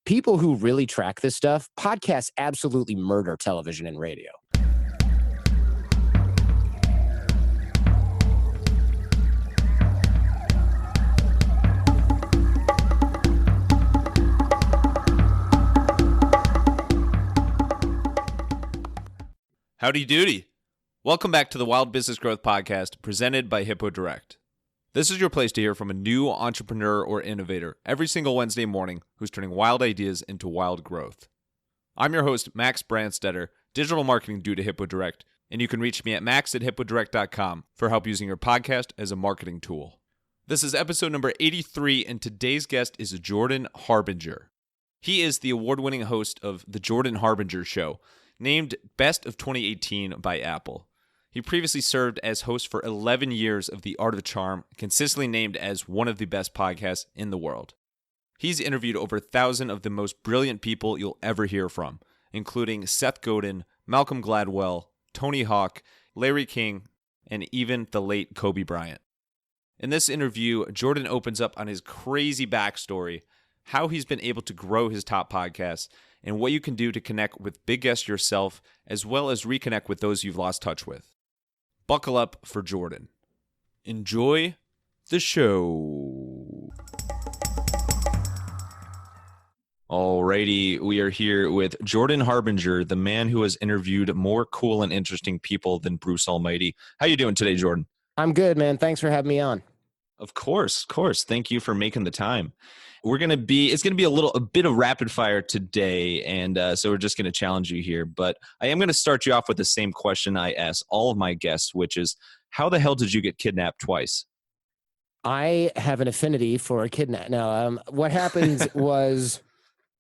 people who really track this stuff, podcasts absolutely murder television and radio. Howdy doody. Welcome back to the Wild Business Growth Podcast presented by Hippo Direct. This is your place to hear from a new entrepreneur or innovator every single Wednesday morning who's turning wild ideas into wild growth. I'm your host, Max Branstetter, digital marketing dude at Hippo Direct, and you can reach me at max@hippodirect.com for help using your podcast as a marketing tool. This is episode number 83, and today's guest is Jordan Harbinger. He is the award-winning host of The Jordan Harbinger Show, named Best of 2018 by Apple. He previously served as host for 11 years of The Art of Charm, consistently named as one of the best podcasts in the world. He's interviewed over 1,000 of the most brilliant people you'll ever hear from, including Seth Godin, Malcolm Gladwell, Tony Hawk, Larry King, and even the late Kobe Bryant. In this interview, Jordan opens up on his crazy backstory, how he's been able to grow his top podcasts, and what you can do to connect with big guests yourself, as well as reconnect with those you've lost touch with. Buckle up for Jordan. Enjoy the show. Alrighty, we are here with Jordan Harbinger, the man who has interviewed more cool and interesting people than Bruce Almighty. How you doing today, Jordan? I'm good, man. Thanks for having me on. Of course. Thank you for making the time. It's going to be a bit of rapid fire today, and so we're just going to challenge you here. But I am going to start you off with the same question I ask all of my guests, which is, how the hell did you get kidnapped twice? I have an affinity for a kidnap. Now, what happened was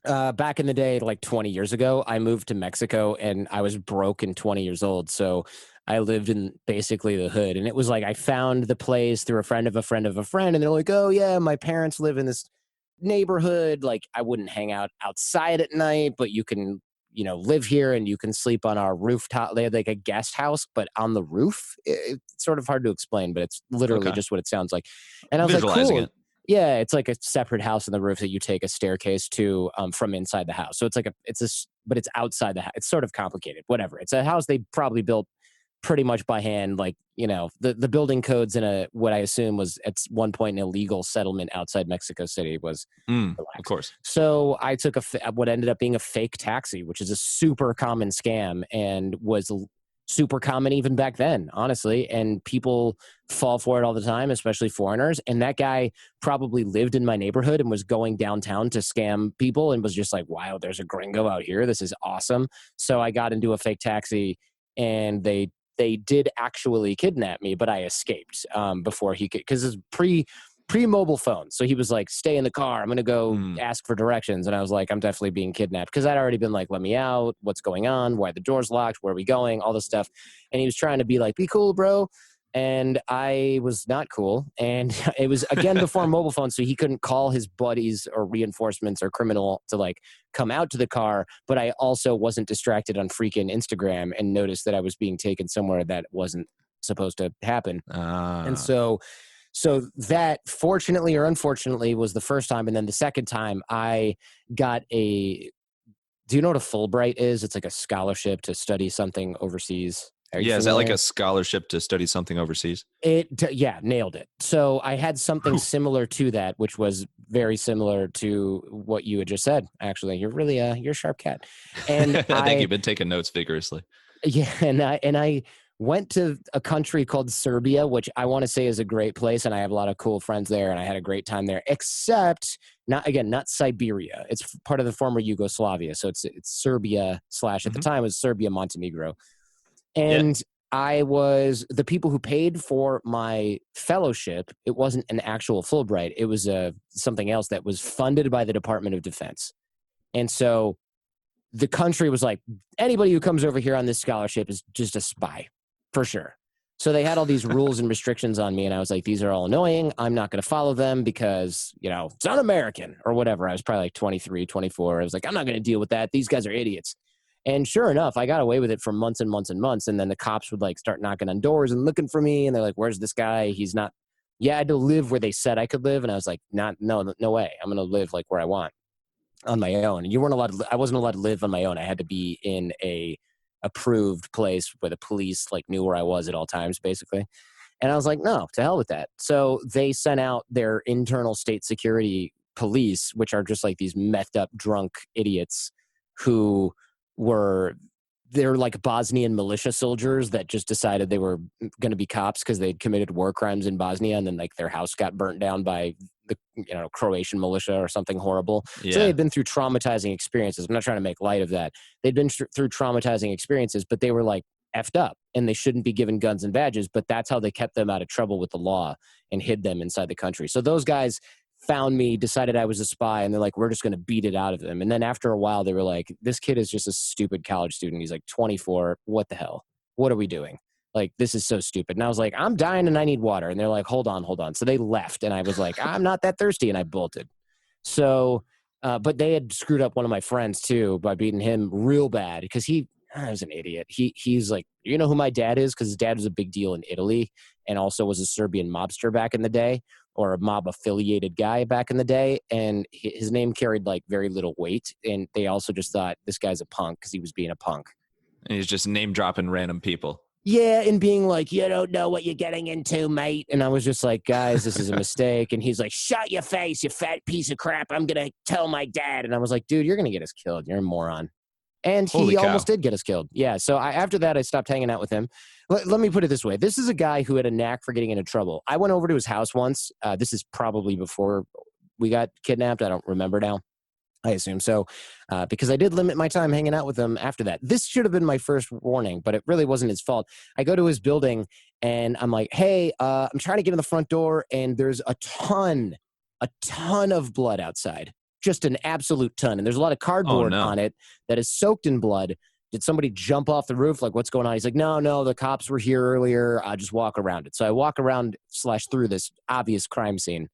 back in the day, like 20 years ago, I moved to Mexico, and I was broke and 20 years old. So I lived in basically the hood, and it was like I found the place through a friend of a friend of a friend, and they're like, "Oh yeah, my parents live in this neighborhood." Like, I wouldn't hang out outside at night, but you can, live here and you can sleep on our rooftop. They had like a guest house, but on the roof. It's sort of hard to explain, but it's literally just what it sounds like. And I was like, cool. Yeah, it's like a separate house on the roof that you take a staircase to from inside the house. So it's but it's outside the house. It's sort of complicated. Whatever. It's a house they probably built pretty much by hand, like, the building codes in what I assume was at one point an illegal settlement outside Mexico City was relaxed. Of course. So I took what ended up being a fake taxi, which is a super common scam and was super common even back then, honestly. And people fall for it all the time, especially foreigners. And that guy probably lived in my neighborhood and was going downtown to scam people and was just like, wow, there's a gringo out here. This is awesome. So I got into a fake taxi, and they did actually kidnap me, but I escaped before he could, because it's pre-mobile phone. So he was like, stay in the car. I'm going to go ask for directions. And I was like, I'm definitely being kidnapped, because I'd already been like, let me out. What's going on? Why the door's locked? Where are we going? All this stuff. And he was trying to be like, be cool, bro. And I was not cool. And it was, again, before mobile phones, so he couldn't call his buddies or reinforcements or criminal to like come out to the car. But I also wasn't distracted on freaking Instagram and noticed that I was being taken somewhere that wasn't supposed to happen. And so that, fortunately or unfortunately, was the first time. And then the second time I got do you know what a Fulbright is? It's like a scholarship to study something overseas. Is that like a scholarship to study something overseas? Yeah, nailed it. So I had something similar to that, which was very similar to what you had just said. Actually, you're really you're a sharp cat. And I think you've been taking notes vigorously. Yeah, and I went to a country called Serbia, which I want to say is a great place, and I have a lot of cool friends there, and I had a great time there. Except not Siberia. It's part of the former Yugoslavia, so it's Serbia / at the time it was Serbia Montenegro. And the people who paid for my fellowship, it wasn't an actual Fulbright. It was something else that was funded by the Department of Defense. And so the country was like, anybody who comes over here on this scholarship is just a spy, for sure. So they had all these rules and restrictions on me, and I was like, these are all annoying. I'm not going to follow them because, it's un-American or whatever. I was probably like 23, 24. I was like, I'm not going to deal with that. These guys are idiots. And sure enough, I got away with it for months and months and months. And then the cops would like start knocking on doors and looking for me. And they're like, where's this guy? He's not. Yeah, I had to live where they said I could live. And I was like, no way. I'm going to live like where I want. on my own. You weren't allowed I wasn't allowed to live on my own. I had to be in a approved place where the police like knew where I was at all times, basically. And I was like, no, to hell with that. So they sent out their internal state security police, which are just like these methed up, drunk idiots who were, they're like Bosnian militia soldiers that just decided they were going to be cops because they'd committed war crimes in Bosnia, and then like their house got burnt down by the Croatian militia or something horrible. Yeah. So they had been through traumatizing experiences. I'm not trying to make light of that. They'd been through traumatizing experiences, but they were like effed up and they shouldn't be given guns and badges, but that's how they kept them out of trouble with the law and hid them inside the country. So those guys found me, decided I was a spy, and they're like, we're just going to beat it out of them. And then after a while, they were like, this kid is just a stupid college student. He's like 24. What the hell? What are we doing? Like, this is so stupid. And I was like, I'm dying and I need water. And they're like, hold on. So they left. And I was like, I'm not that thirsty. And I bolted. So, but they had screwed up one of my friends too by beating him real bad because he was an idiot. He's like, you know who my dad is? Because his dad was a big deal in Italy and also was a Serbian mobster back in the day, or a mob affiliated guy back in the day. And his name carried like very little weight. And they also just thought this guy's a punk because he was being a punk. And he's just name dropping random people. Yeah, and being like, you don't know what you're getting into, mate. And I was just like, guys, this is a mistake. And he's like, shut your face, you fat piece of crap. I'm going to tell my dad. And I was like, dude, you're going to get us killed. You're a moron. And he almost did get us killed. Yeah, so after that, I stopped hanging out with him. Let me put it this way. This is a guy who had a knack for getting into trouble. I went over to his house once. This is probably before we got kidnapped. I don't remember now. I assume so, because I did limit my time hanging out with him after that. This should have been my first warning, but it really wasn't his fault. I go to his building, and I'm like, hey, I'm trying to get in the front door, and there's a ton of blood outside. Just an absolute ton. And there's a lot of cardboard on it that is soaked in blood. Did somebody jump off the roof? Like, what's going on? He's like, no, the cops were here earlier. I'll just walk around it. So I walk around / through this obvious crime scene.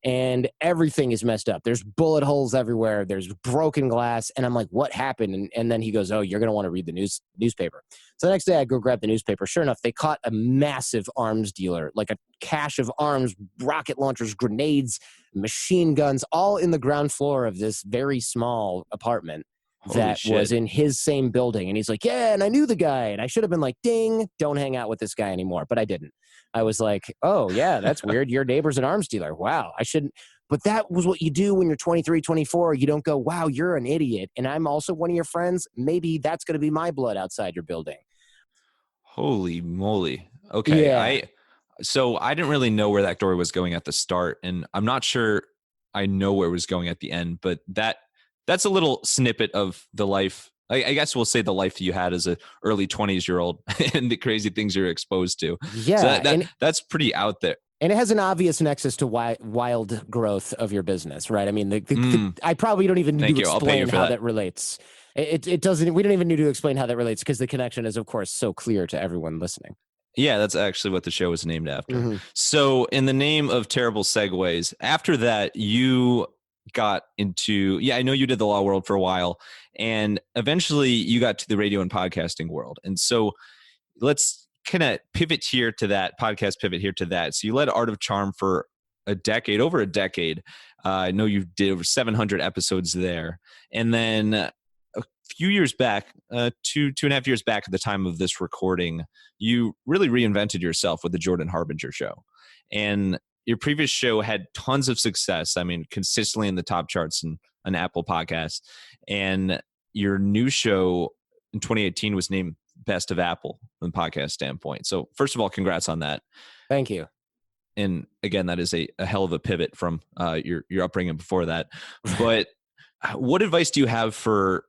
And everything is messed up. There's bullet holes everywhere. There's broken glass. And I'm like, what happened? And then he goes, oh, you're going to want to read the newspaper. So the next day I go grab the newspaper. Sure enough, they caught a massive arms dealer, like a cache of arms, rocket launchers, grenades, machine guns, all in the ground floor of this very small apartment that was in his same building. And he's like, yeah, and I knew the guy. And I should have been like, ding, don't hang out with this guy anymore. But I didn't. I was like, oh, yeah, that's weird. Your neighbor's an arms dealer. Wow, I shouldn't. But that was what you do when you're 23, 24. You don't go, wow, you're an idiot. And I'm also one of your friends. Maybe that's going to be my blood outside your building. Holy moly. Okay. Yeah. So I didn't really know where that story was going at the start. And I'm not sure I know where it was going at the end. But that's a little snippet of the life. I guess we'll say the life you had as an early 20s-year-old and the crazy things you're exposed to. Yeah. So that's pretty out there. And it has an obvious nexus to wild growth of your business, right? I mean, I probably don't even need to explain how that relates. It doesn't. We don't even need to explain how that relates because the connection is, of course, so clear to everyone listening. Yeah, that's actually what the show was named after. Mm-hmm. So in the name of terrible segues, after that, you got into, I know you did the law world for a while, and eventually you got to the radio and podcasting world. And so let's kind of pivot here to that, podcast pivot here to that. So you led Art of Charm for over a decade. I know you did over 700 episodes there. And then a few years back, two and a half years back at the time of this recording, you really reinvented yourself with the Jordan Harbinger show. And your previous show had tons of success. I mean, consistently in the top charts on Apple Podcasts. And your new show in 2018 was named Best of Apple from the podcast standpoint. So first of all, congrats on that. Thank you. And again, that is a hell of a pivot from your upbringing before that. But what advice do you have for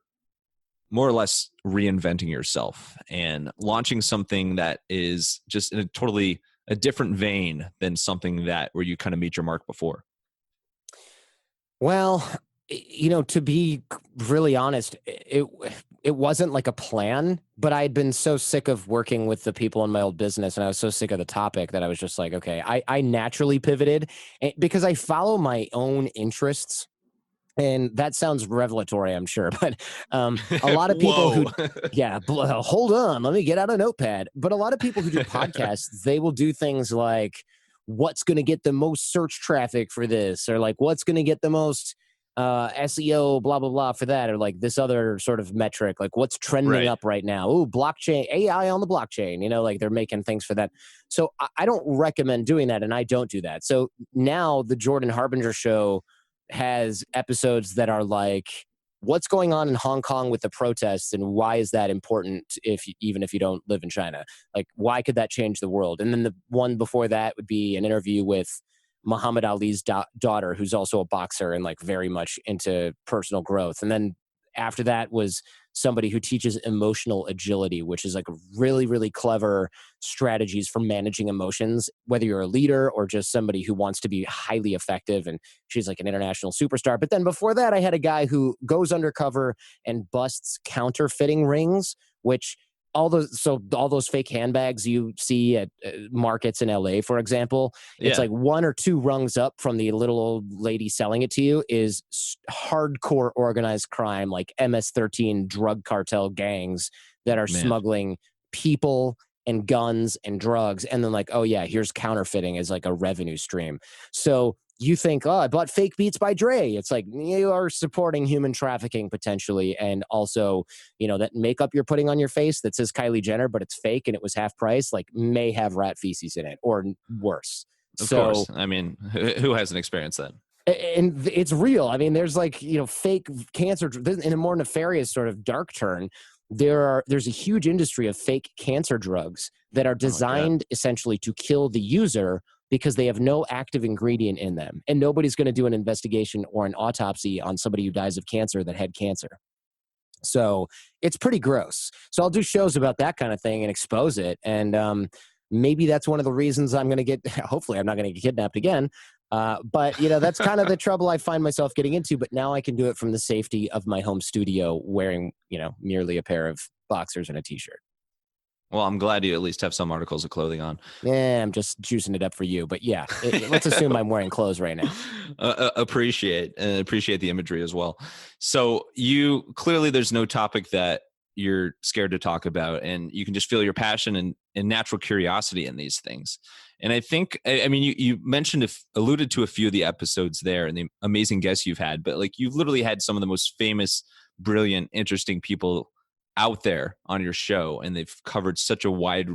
more or less reinventing yourself and launching something that is just in a different vein than something where you kind of made your mark before? Well, to be really honest, it wasn't like a plan, but I had been so sick of working with the people in my old business, and I was so sick of the topic that I was just like, okay, I naturally pivoted because I follow my own interests. And that sounds revelatory, I'm sure. But a lot of people hold on, let me get out a notepad. But a lot of people who do podcasts, they will do things like, what's going to get the most search traffic for this? Or like, what's going to get the most SEO, blah, blah, blah for that, or like this other sort of metric, like what's trending Right. up right now. Ooh, blockchain, AI on the blockchain, like they're making things for that. So I don't recommend doing that, and I don't do that. So now the Jordan Harbinger show has episodes that are like, what's going on in Hong Kong with the protests, and why is that important even if you don't live in China? Like, why could that change the world? And then the one before that would be an interview with Muhammad Ali's daughter, who's also a boxer and like very much into personal growth. And then after that was somebody who teaches emotional agility, which is like really, really clever strategies for managing emotions, whether you're a leader or just somebody who wants to be highly effective. And she's like an international superstar. But then before that, I had a guy who goes undercover and busts counterfeiting rings, which all those fake handbags you see at markets in LA, for example, it's Yeah. like one or two rungs up from the little old lady selling it to you is hardcore organized crime, like MS-13 drug cartel gangs that are Man. smuggling people and guns and drugs. And then like, oh yeah, here's counterfeiting as like a revenue stream. So you think, oh, I bought fake Beats by Dre. It's like you are supporting human trafficking potentially. And also, that makeup you're putting on your face that says Kylie Jenner, but it's fake and it was half price, like may have rat feces in it or worse. Of So, course. I mean, who hasn't experienced that? and it's real. I mean, there's like, fake cancer in a more nefarious sort of dark turn. There's a huge industry of fake cancer drugs that are Oh my God. designed essentially to kill the user because they have no active ingredient in them. And nobody's going to do an investigation or an autopsy on somebody who dies of cancer that had cancer. So it's pretty gross. So I'll do shows about that kind of thing and expose it. And maybe that's one of the reasons I'm going to get, hopefully I'm not going to get kidnapped again. But that's kind of the trouble I find myself getting into. But now I can do it from the safety of my home studio wearing, merely a pair of boxers and a t-shirt. Well, I'm glad you at least have some articles of clothing on. Yeah, I'm just juicing it up for you. But yeah, let's assume I'm wearing clothes right now. Appreciate the imagery as well. So clearly there's no topic that you're scared to talk about, and you can just feel your passion and natural curiosity in these things. And I think, I mean, you mentioned, alluded to a few of the episodes there and the amazing guests you've had, but like you've literally had some of the most famous, brilliant, interesting people out there on your show, and they've covered such a wide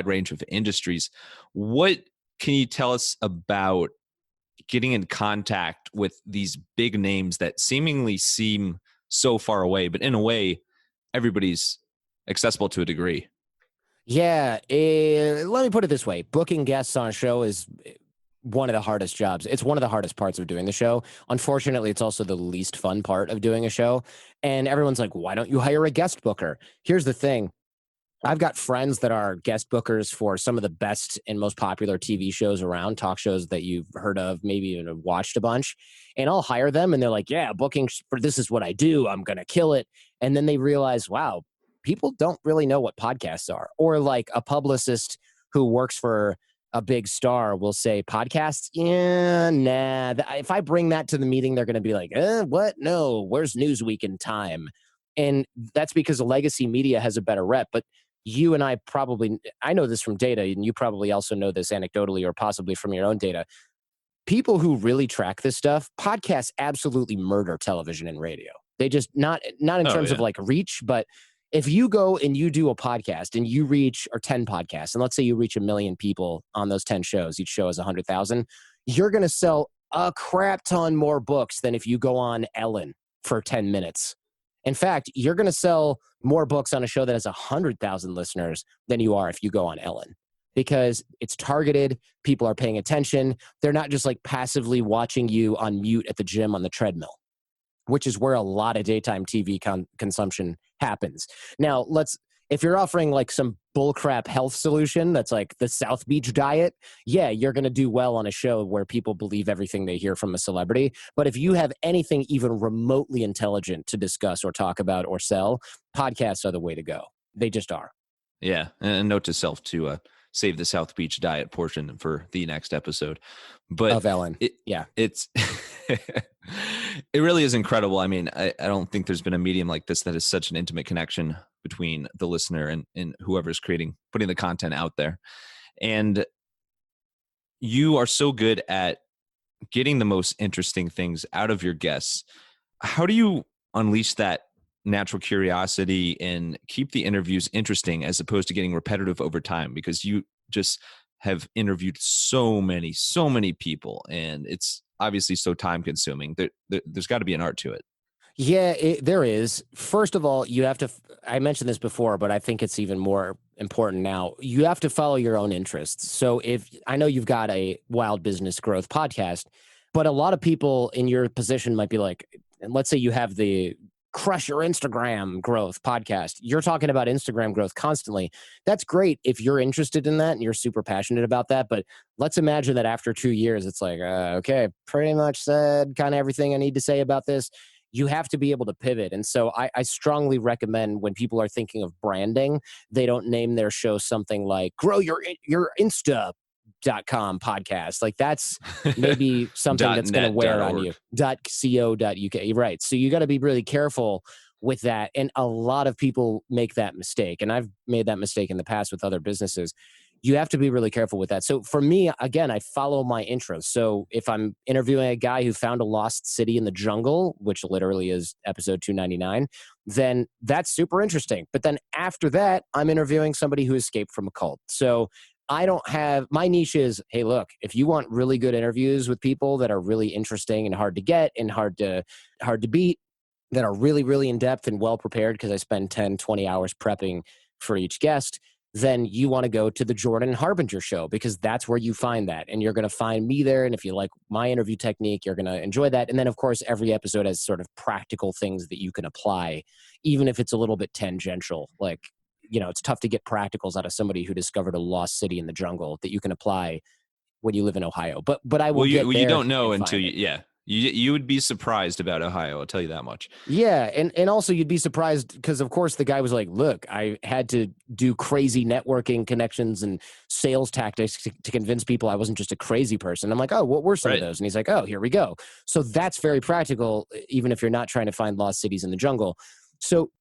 range of industries. What can you tell us about getting in contact with these big names that seemingly seem so far away, but in a way, everybody's accessible to a degree? Yeah, let me put it this way. Booking guests on a show is one of the hardest jobs. It's one of the hardest parts of doing the show. Unfortunately, it's also the least fun part of doing a show. And everyone's like, why don't you hire a guest booker? Here's the thing. I've got friends that are guest bookers for some of the best and most popular TV shows around, talk shows that you've heard of, maybe even have watched a bunch. And I'll hire them and they're like, yeah, booking for this is what I do. I'm going to kill it. And then they realize, wow, people don't really know what podcasts are. Or like a publicist who works for a big star will say, podcasts? Yeah, nah. If I bring that to the meeting, they're going to be like, what? No, where's Newsweek in Time? And that's because the legacy media has a better rep. But you and I know this from data, and you probably also know this anecdotally or possibly from your own data. People who really track this stuff, podcasts absolutely murder television and radio. They just not in terms of like reach, but if you go and you do a podcast and you reach, or 10 podcasts, and let's say you reach 1 million people on those 10 shows, each show is 100,000, you're going to sell a crap ton more books than if you go on Ellen for 10 minutes. In fact, you're going to sell more books on a show that has 100,000 listeners than you are if you go on Ellen, because it's targeted. People are paying attention. They're not just like passively watching you on mute at the gym on the treadmill, which is where a lot of daytime TV consumption happens. Now, if you're offering like some bullcrap health solution that's like the South Beach diet, yeah, you're going to do well on a show where people believe everything they hear from a celebrity. But if you have anything even remotely intelligent to discuss or talk about or sell, podcasts are the way to go. They just are. Yeah. And note to self to save the South Beach diet portion for the next episode. But of Ellen. It's it really is incredible. I mean, I don't think there's been a medium like this that is such an intimate connection between the listener and whoever's putting the content out there. And you are so good at getting the most interesting things out of your guests. How do you unleash that natural curiosity and keep the interviews interesting as opposed to getting repetitive over time? Because you just have interviewed so many people, and it's obviously so time consuming. There's got to be an art to it. Yeah, there is. First of all, you have to, I mentioned this before, but I think it's even more important now. You have to follow your own interests. So if I know you've got a wild business growth podcast, but a lot of people in your position might be like, and let's say you have the crush your Instagram growth podcast. You're talking about Instagram growth constantly. That's great if you're interested in that and you're super passionate about that. But let's imagine that after 2 years, it's like, okay, pretty much said kind of everything I need to say about this. You have to be able to pivot. And so I strongly recommend when people are thinking of branding, they don't name their show something like grow your Insta.com podcast. Like that's maybe something that's going to wear on you. .co.uk. Right. So you got to be really careful with that. And a lot of people make that mistake. And I've made that mistake in the past with other businesses. You have to be really careful with that. So for me, again, I follow my interests. So if I'm interviewing a guy who found a lost city in the jungle, which literally is episode 299, then that's super interesting. But then after that, I'm interviewing somebody who escaped from a cult. So I don't have, my niche is, hey, look, if you want really good interviews with people that are really interesting and hard to get and hard to beat, that are really, really in depth and well prepared, because I spend 10, 20 hours prepping for each guest, then you want to go to the Jordan Harbinger show, because that's where you find that. And you're going to find me there. And if you like my interview technique, you're going to enjoy that. And then, of course, every episode has sort of practical things that you can apply, even if it's a little bit tangential. Like, it's tough to get practicals out of somebody who discovered a lost city in the jungle that you can apply when you live in Ohio. But I will get there. You don't know until you would be surprised about Ohio. I'll tell you that much. Yeah. And also you'd be surprised because, of course, the guy was like, look, I had to do crazy networking connections and sales tactics to convince people I wasn't just a crazy person. I'm like, oh, what were some of those? And he's like, oh, here we go. So that's very practical, even if you're not trying to find lost cities in the jungle. So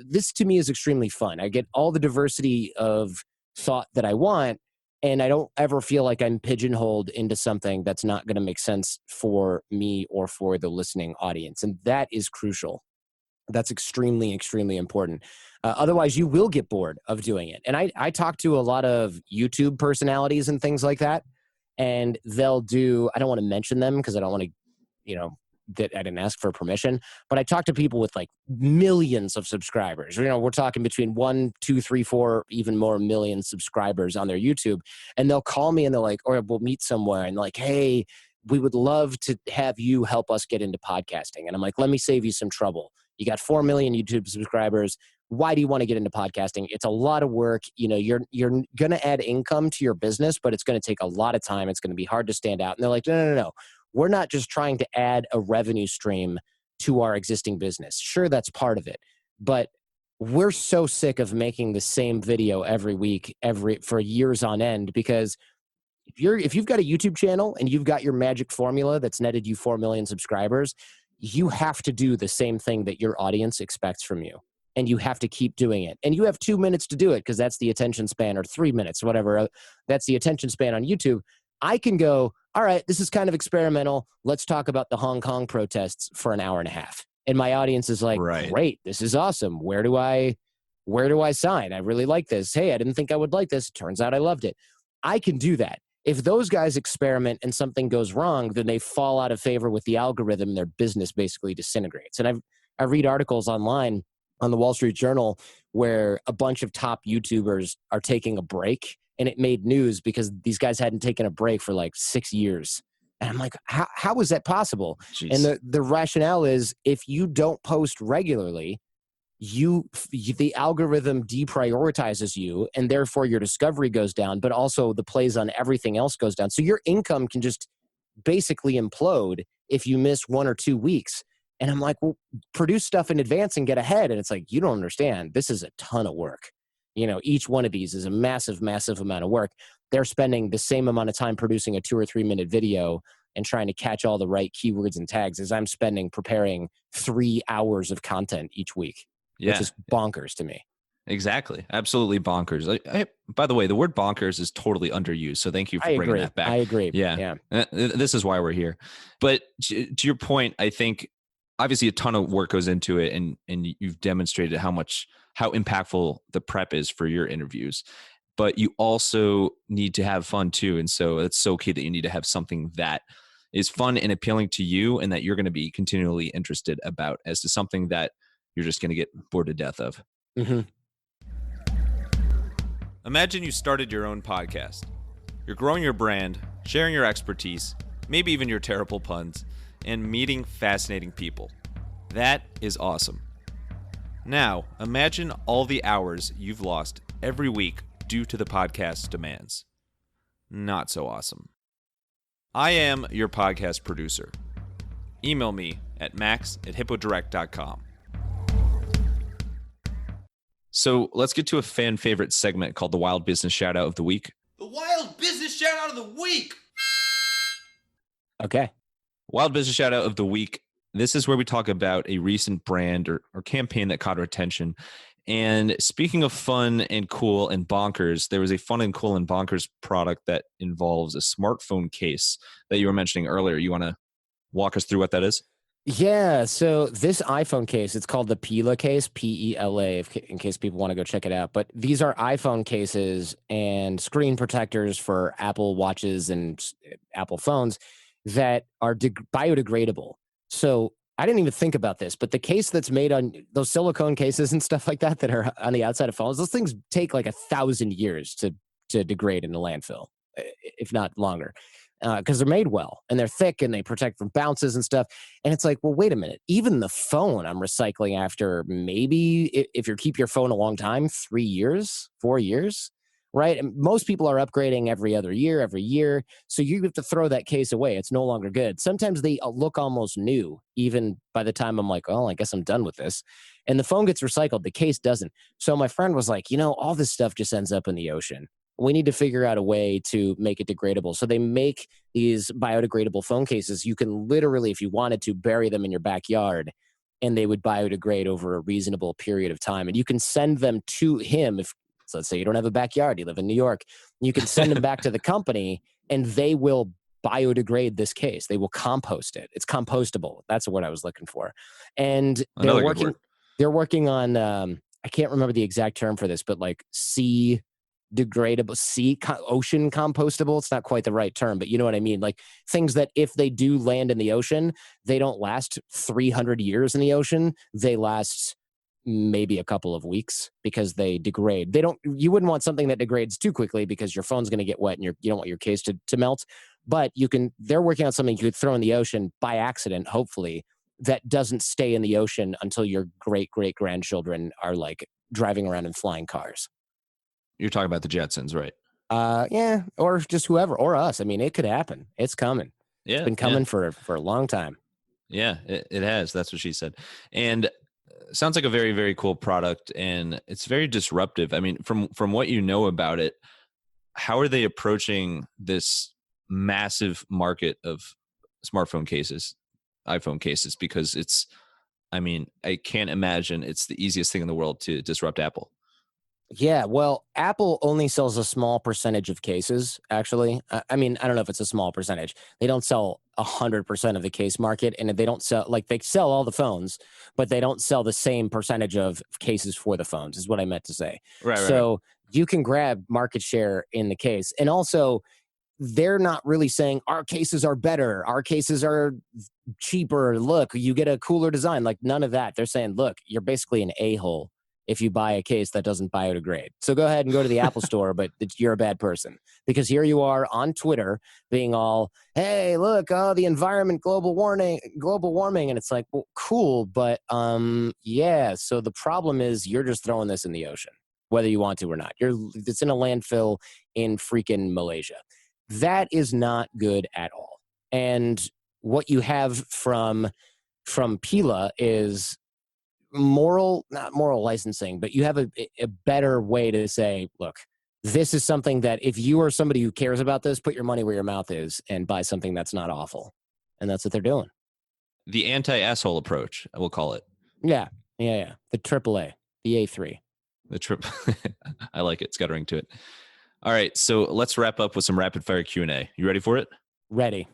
this to me is extremely fun. I get all the diversity of thought that I want. And I don't ever feel like I'm pigeonholed into something that's not going to make sense for me or for the listening audience. And that is crucial. That's extremely, extremely important. Otherwise, you will get bored of doing it. And I talk to a lot of YouTube personalities and things like that. And they'll do, I don't want to mention them because I don't want to, that I didn't ask for permission, but I talk to people with like millions of subscribers. We're talking between 1, 2, 3, 4, even more million subscribers on their YouTube. And they'll call me and they're like, or we'll meet somewhere and like, hey, we would love to have you help us get into podcasting. And I'm like, let me save you some trouble. You got 4 million YouTube subscribers. Why do you want to get into podcasting? It's a lot of work. You're going to add income to your business, but it's going to take a lot of time. It's going to be hard to stand out. And they're like, no. We're not just trying to add a revenue stream to our existing business. Sure, that's part of it. But we're so sick of making the same video every week, for years on end, because if you've got a YouTube channel and you've got your magic formula that's netted you 4 million subscribers, you have to do the same thing that your audience expects from you. And you have to keep doing it. And you have 2 minutes to do it because that's the attention span, or 3 minutes, whatever. That's the attention span on YouTube. I can go, all right, this is kind of experimental. Let's talk about the Hong Kong protests for an hour and a half. And my audience is like, great, this is awesome. Where do I sign? I really like this. Hey, I didn't think I would like this. Turns out I loved it. I can do that. If those guys experiment and something goes wrong, then they fall out of favor with the algorithm. Their business basically disintegrates. And I read articles online on the Wall Street Journal where a bunch of top YouTubers are taking a break. And it made news because these guys hadn't taken a break for like 6 years. And I'm like, how is that possible? Jeez. And the rationale is if you don't post regularly, the algorithm deprioritizes you, and therefore your discovery goes down, but also the plays on everything else goes down. So your income can just basically implode if you miss 1 or 2 weeks. And I'm like, well, produce stuff in advance and get ahead. And it's like, you don't understand. This is a ton of work. Each one of these is a massive, massive amount of work. They're spending the same amount of time producing a 2 or 3 minute video and trying to catch all the right keywords and tags as I'm spending preparing 3 hours of content each week, which is bonkers to me. Exactly. Absolutely bonkers. By the way, the word bonkers is totally underused. So thank you for bringing that back. I agree. Yeah. This is why we're here. But to your point, I think obviously a ton of work goes into it, and you've demonstrated how impactful the prep is for your interviews. But you also need to have fun too. And so it's so key that you need to have something that is fun and appealing to you and that you're going to be continually interested about, as to something that you're just going to get bored to death of. Mm-hmm. Imagine you started your own podcast. You're growing your brand, sharing your expertise, maybe even your terrible puns, and meeting fascinating people. That is awesome. Now, imagine all the hours you've lost every week due to the podcast's demands. Not so awesome. I am your podcast producer. Email me at max@hippodirect.com. So let's get to a fan favorite segment called the Wild Business Shout Out of the Week. The Wild Business Shout Out of the Week! Okay. Wild Business Shout Out of the Week. This is where we talk about a recent brand or campaign that caught our attention. And speaking of fun and cool and bonkers, there was a fun and cool and bonkers product that involves a smartphone case that you were mentioning earlier. You want to walk us through what that is? Yeah, so this iPhone case, it's called the Pela case, Pela, in case people want to go check it out. But these are iPhone cases and screen protectors for Apple Watches and Apple phones that are biodegradable. So I didn't even think about this, but the case that's made on those silicone cases and stuff like that are on the outside of phones, those things take like 1,000 years to degrade in the landfill, if not longer. Because they're made well and they're thick and they protect from bounces and stuff. And it's like, well, wait a minute. Even the phone I'm recycling after maybe if you keep your phone a long time, 3 years, 4 years, right? And most people are upgrading every year. So you have to throw that case away. It's no longer good. Sometimes they look almost new, even by the time I'm like, oh, I guess I'm done with this. And the phone gets recycled. The case doesn't. So my friend was like, all this stuff just ends up in the ocean. We need to figure out a way to make it degradable. So they make these biodegradable phone cases. You can literally, if you wanted to, bury them in your backyard and they would biodegrade over a reasonable period of time. And you can send them to him. So let's say you don't have a backyard, you live in New York, you can send them back to the company and they will biodegrade this case. They will compost it. It's compostable. That's what I was looking for. And they're working on, I can't remember the exact term for this, but like ocean compostable. It's not quite the right term, but you know what I mean? Like things that if they do land in the ocean, they don't last 300 years in the ocean. They last maybe a couple of weeks because they degrade. You wouldn't want something that degrades too quickly because your phone's going to get wet and you don't want your case to melt. But they're working on something you could throw in the ocean by accident, hopefully, that doesn't stay in the ocean until your great-great-grandchildren are like driving around in flying cars. You're talking about the Jetsons, right? Yeah, or just whoever, or us. I mean, it could happen. It's coming. Yeah, it's been coming for a long time. Yeah, it has. That's what she said. And sounds like a very, very cool product, and it's very disruptive. I mean, from what you know about it, how are they approaching this massive market of smartphone cases, iPhone cases? Because I can't imagine it's the easiest thing in the world to disrupt Apple. Yeah, well, Apple only sells a small percentage of cases, actually. I mean, I don't know if it's a small percentage. They don't sell 100% of the case market, and they don't sell, they sell all the phones, but they don't sell the same percentage of cases for the phones, is what I meant to say. Right. So you can grab market share in the case. And also, they're not really saying our cases are better, our cases are cheaper, look, you get a cooler design. Like, none of that. They're saying, look, you're basically an a-hole if you buy a case that doesn't biodegrade. So go ahead and go to the Apple store, but you're a bad person. Because here you are on Twitter being all, hey, look, the environment, global warming. And it's like, well, cool, but yeah. So the problem is you're just throwing this in the ocean, whether you want to or not. It's in a landfill in freaking Malaysia. That is not good at all. And what you have from Pela is not moral licensing, but you have a better way to say, look, this is something that if you are somebody who cares about this, put your money where your mouth is and buy something that's not awful. And that's what they're doing. The anti-asshole approach, I will call it. Yeah. The AAA, the A3. The trip. I like it. It's got a ring to it. All right. So let's wrap up with some rapid fire Q&A. You ready for it? Ready.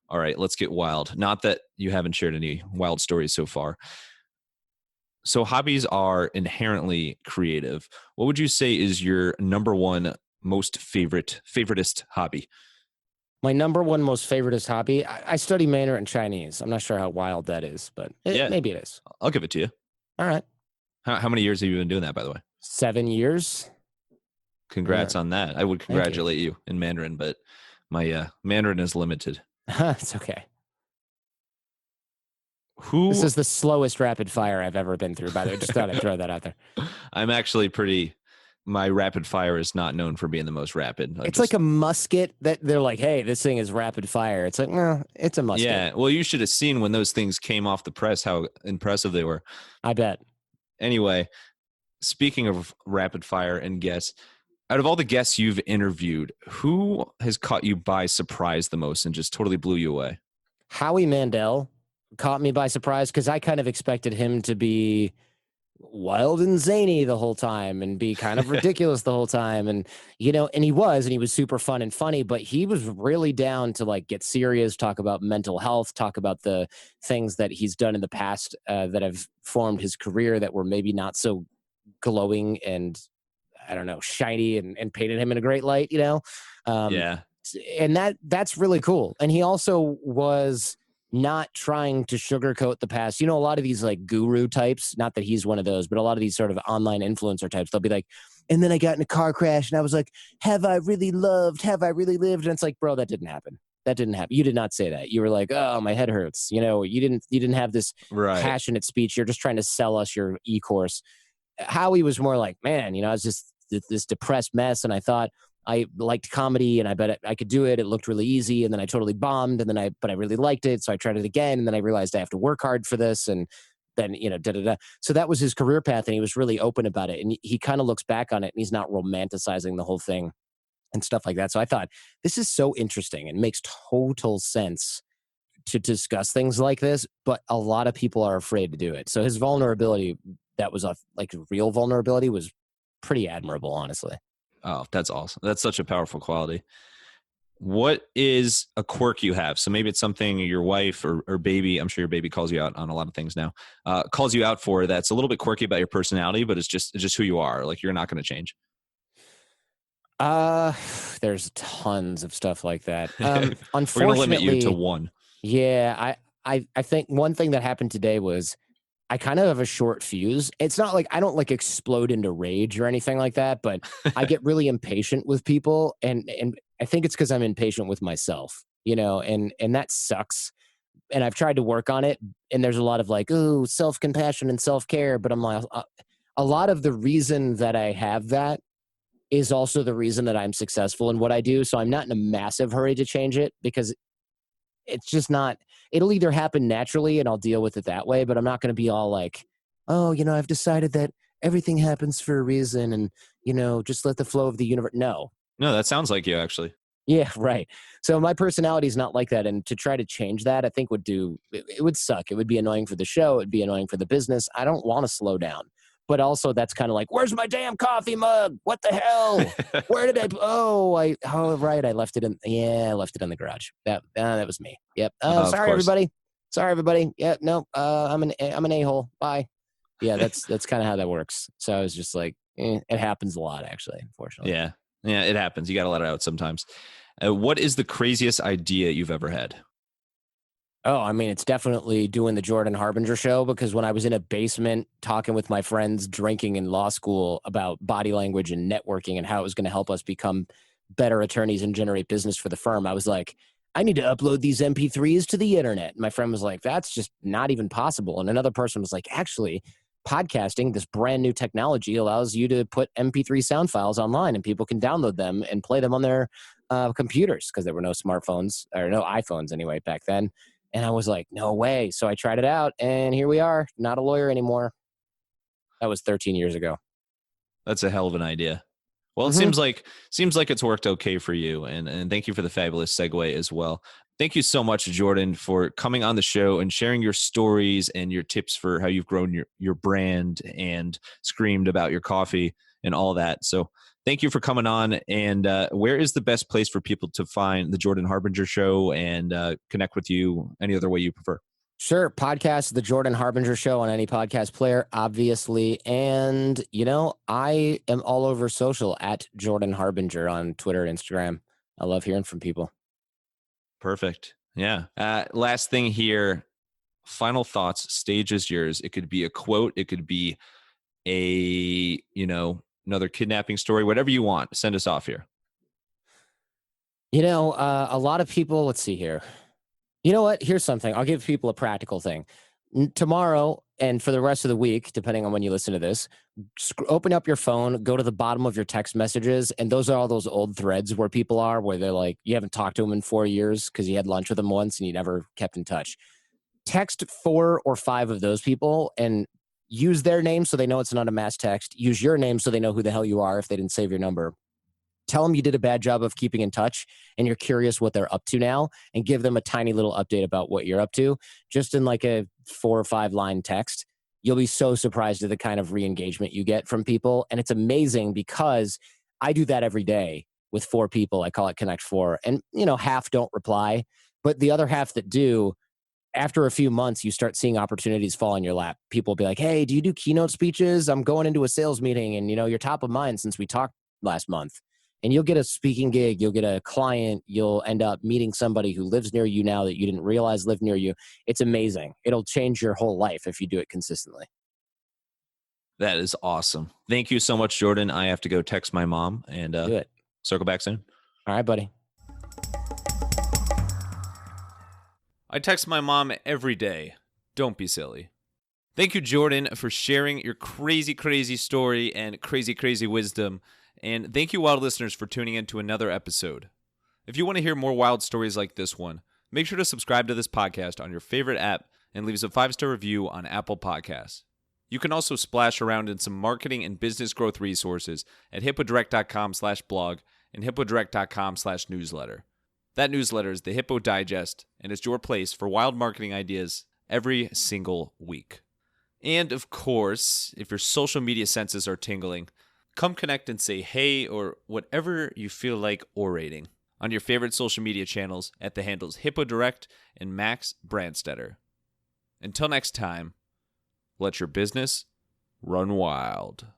All right. Let's get wild. Not that you haven't shared any wild stories so far. So hobbies are inherently creative. What would you say is your number one most favoritist hobby? My number one most favoritist hobby, I study Mandarin Chinese. I'm not sure how wild that is, but Yeah. maybe it is. I'll give it to you. All right. How many years have you been doing that, by the way? 7 years. Congrats on that. I would congratulate you in Mandarin, but my Mandarin is limited. It's okay. This is the slowest rapid fire I've ever been through, by the way. Just thought I'd throw that out there. I'm actually my rapid fire is not known for being the most rapid. It's like a musket that they're like, hey, this thing is rapid fire. It's like, no, it's a musket. Yeah. Well, you should have seen when those things came off the press, how impressive they were. I bet. Anyway, speaking of rapid fire and guests, out of all the guests you've interviewed, who has caught you by surprise the most and just totally blew you away? Howie Mandel caught me by surprise because I kind of expected him to be wild and zany the whole time and be kind of ridiculous the whole time. And, and he was super fun and funny, but he was really down to like get serious, talk about mental health, talk about the things that he's done in the past that have formed his career that were maybe not so glowing and, I don't know, shiny and painted him in a great light, Yeah. And that's really cool. And he also was not trying to sugarcoat the past. A lot of these like guru types, not that he's one of those, but a lot of these sort of online influencer types, they'll be like, and then I got in a car crash and I was like, have I really loved? Have I really lived? And it's like, bro, that didn't happen. That didn't happen. You did not say that. You were like, oh, my head hurts. You didn't have this passionate speech. You're just trying to sell us your e-course. Howie was more like, man, I was just this depressed mess. And I thought, I liked comedy and I bet I could do it. It looked really easy. And then I totally bombed. And then but I really liked it. So I tried it again. And then I realized I have to work hard for this. And then, So that was his career path. And he was really open about it. And he kind of looks back on it and he's not romanticizing the whole thing and stuff like that. So I thought this is so interesting and makes total sense to discuss things like this. But a lot of people are afraid to do it. So his vulnerability, that was like real vulnerability, was pretty admirable, honestly. Oh, that's awesome. That's such a powerful quality. What is a quirk you have? So maybe it's something your wife or baby, I'm sure your baby calls you out on a lot of things now, calls you out for that's a little bit quirky about your personality, but it's just who you are. Like you're not going to change. There's tons of stuff like that. Unfortunately, we're going to limit you to one. Yeah. I think one thing that happened today was I kind of have a short fuse. It's not like I don't like explode into rage or anything like that, but I get really impatient with people. And I think it's because I'm impatient with myself, and that sucks. And I've tried to work on it. And there's a lot of like, oh, self-compassion and self-care. But I'm like, a lot of the reason that I have that is also the reason that I'm successful in what I do. So I'm not in a massive hurry to change it because it's just not, it'll either happen naturally and I'll deal with it that way, but I'm not going to be all like, oh, I've decided that everything happens for a reason and, just let the flow of the universe. No, that sounds like you actually. Yeah, right. So my personality is not like that. And to try to change that, I think it would suck. It would be annoying for the show. It'd be annoying for the business. I don't want to slow down. But also that's kind of like, where's my damn coffee mug? What the hell? Where did right. I left it in the garage. That was me. Yep. Sorry, everybody. Yeah, no, I'm an a-hole. Bye. Yeah, that's kind of how that works. So I was just like, it happens a lot, actually, unfortunately. Yeah, it happens. You got to let it out sometimes. What is the craziest idea you've ever had? Oh, I mean, it's definitely doing the Jordan Harbinger show because when I was in a basement talking with my friends drinking in law school about body language and networking and how it was going to help us become better attorneys and generate business for the firm, I was like, I need to upload these MP3s to the internet. And my friend was like, that's just not even possible. And another person was like, actually, podcasting, this brand new technology allows you to put MP3 sound files online and people can download them and play them on their computers because there were no smartphones or no iPhones anyway back then. And I was like, no way. So I tried it out and here we are, not a lawyer anymore. That was 13 years ago. That's a hell of an idea. Well, it seems like it's worked okay for you. And thank you for the fabulous segue as well. Thank you so much, Jordan, for coming on the show and sharing your stories and your tips for how you've grown your brand and screamed about your coffee and all that. So thank you for coming on. And where is the best place for people to find the Jordan Harbinger Show and connect with you any other way you prefer? Sure. Podcast, The Jordan Harbinger Show on any podcast player, obviously. And, I am all over social at Jordan Harbinger on Twitter, Instagram. I love hearing from people. Perfect. Yeah. Last thing here, final thoughts. Stage is yours. It could be a quote. It could be another kidnapping story, whatever you want. Send us off here. A lot of people, let's see here. You know what? Here's something. I'll give people a practical thing. Tomorrow and for the rest of the week, depending on when you listen to this, open up your phone, go to the bottom of your text messages, and those are all those old threads where people are, where they're like, you haven't talked to them in 4 years because you had lunch with them once and you never kept in touch. Text 4 or 5 of those people and use their name so they know it's not a mass text. Use your name so they know who the hell you are if they didn't save your number. Tell them you did a bad job of keeping in touch and you're curious what they're up to now, and give them a tiny little update about what you're up to, just in like a 4 or 5 line text. You'll be so surprised at the kind of re-engagement you get from people. And it's amazing because I do that every day with 4 people. I call it Connect 4. And, half don't reply, but the other half that do, after a few months, you start seeing opportunities fall in your lap. People will be like, hey, do you do keynote speeches? I'm going into a sales meeting and, you're top of mind since we talked last month. And you'll get a speaking gig, you'll get a client, you'll end up meeting somebody who lives near you now that you didn't realize lived near you. It's amazing. It'll change your whole life if you do it consistently. That is awesome. Thank you so much, Jordan. I have to go text my mom and Do it. Circle back soon. All right, buddy. I text my mom every day. Don't be silly. Thank you, Jordan, for sharing your crazy, crazy story and crazy, crazy wisdom. And thank you, wild listeners, for tuning in to another episode. If you want to hear more wild stories like this one, make sure to subscribe to this podcast on your favorite app and leave us a 5-star review on Apple Podcasts. You can also splash around in some marketing and business growth resources at hippodirect.com/blog and hippodirect.com/newsletter. That newsletter is the Hippo Digest, and it's your place for wild marketing ideas every single week. And of course, if your social media senses are tingling, come connect and say hey or whatever you feel like orating on your favorite social media channels at the handles Hippo Direct and Max Branstetter. Until next time, let your business run wild.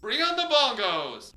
Bring on the bongos!